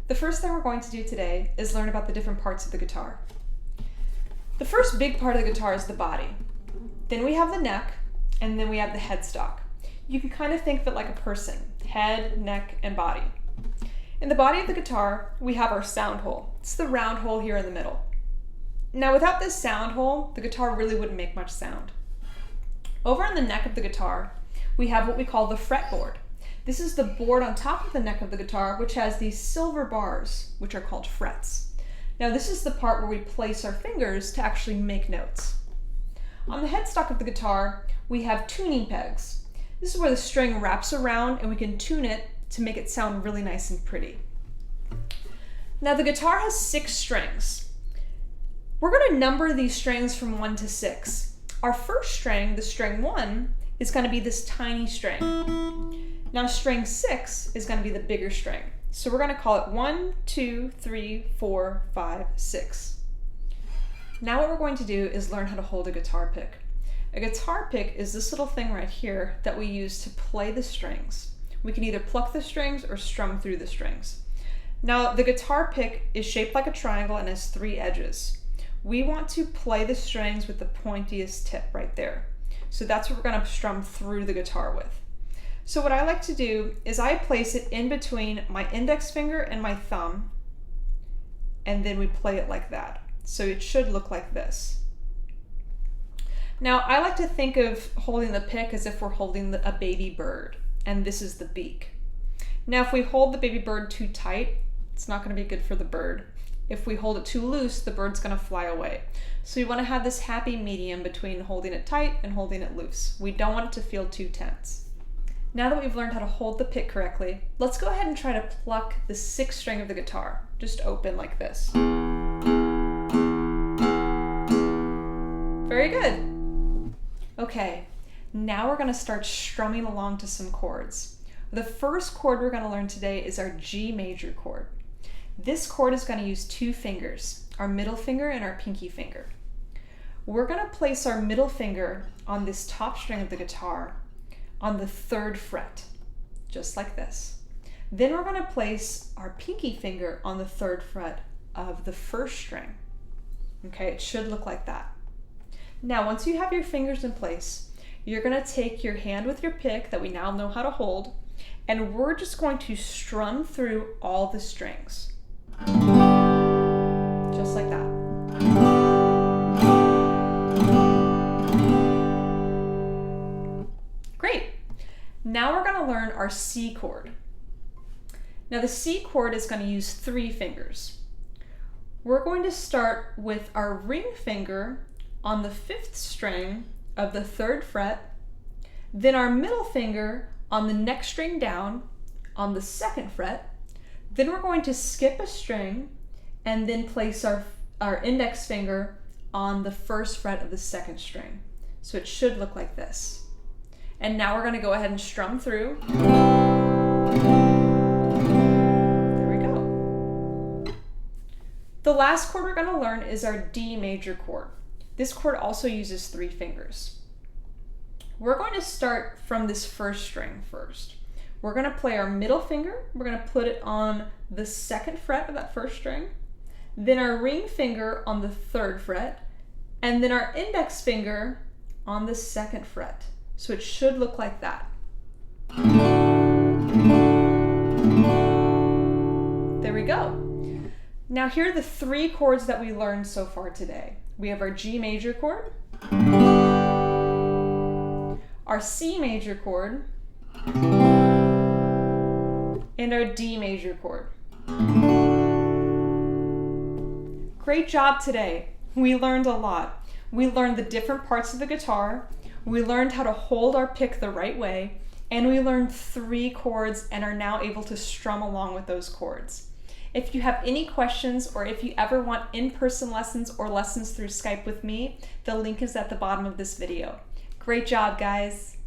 The first thing we're going to do today is learn about the different parts of the guitar. The first big part of the guitar is the body. Then we have the neck, and then we have the headstock. You can kind of think of it like a person, head, neck, and body. In the body of the guitar, we have our sound hole. It's the round hole here in the middle. Now without this sound hole, the guitar really wouldn't make much sound. Over on the neck of the guitar, we have what we call the fretboard. This is the board on top of the neck of the guitar, which has these silver bars, which are called frets. Now this is the part where we place our fingers to actually make notes. On the headstock of the guitar, we have tuning pegs. This is where the string wraps around and we can tune it to make it sound really nice and pretty. Now the guitar has 6 strings. We're going to number these strings from 1 to 6. Our first string, the string 1, is going to be this tiny string. Now string 6 is going to be the bigger string. So we're going to call it 1, 2, 3, 4, 5, 6. Now what we're going to do is learn how to hold a guitar pick. A guitar pick is this little thing right here that we use to play the strings. We can either pluck the strings or strum through the strings. Now the guitar pick is shaped like a triangle and has 3 edges. We want to play the strings with the pointiest tip right there. So that's what we're going to strum through the guitar with. So what I like to do is I place it in between my index finger and my thumb, and then we play it like that. So it should look like this. Now I like to think of holding the pick as if we're holding a baby bird, and this is the beak. Now if we hold the baby bird too tight, it's not going to be good for the bird. If we hold it too loose, the bird's going to fly away. So we want to have this happy medium between holding it tight and holding it loose. We don't want it to feel too tense. Now that we've learned how to hold the pick correctly, let's go ahead and try to pluck the 6th string of the guitar. Just open like this. Very good. Okay, now we're going to start strumming along to some chords. The first chord we're going to learn today is our G major chord. This chord is going to use 2 fingers, our middle finger and our pinky finger. We're going to place our middle finger on this top string of the guitar on the 3rd fret, just like this. Then we're going to place our pinky finger on the 3rd fret of the 1st string. Okay, it should look like that. Now, once you have your fingers in place, you're going to take your hand with your pick that we now know how to hold, and we're just going to strum through all the strings. Just like that. Great. Now we're going to learn our C chord. Now the C chord is going to use 3 fingers. We're going to start with our ring finger on the 5th string of the 3rd fret, then our middle finger on the next string down on the 2nd fret. Then we're going to skip a string and then place our index finger on the 1st fret of the 2nd string. So it should look like this. And now we're going to go ahead and strum through. There we go. The last chord we're going to learn is our D major chord. This chord also uses 3 fingers. We're going to start from this 1st string first. We're going to play our middle finger. We're going to put it on the 2nd fret of that 1st string, then our ring finger on the 3rd fret, and then our index finger on the 2nd fret. So it should look like that. There we go. Now here are the 3 chords that we learned so far today. We have our G major chord, our C major chord, and our D major chord. Great job today. We learned a lot. We learned the different parts of the guitar. We learned how to hold our pick the right way, and we learned 3 chords and are now able to strum along with those chords. If you have any questions or if you ever want in-person lessons or lessons through Skype with me, the link is at the bottom of this video. Great job, guys.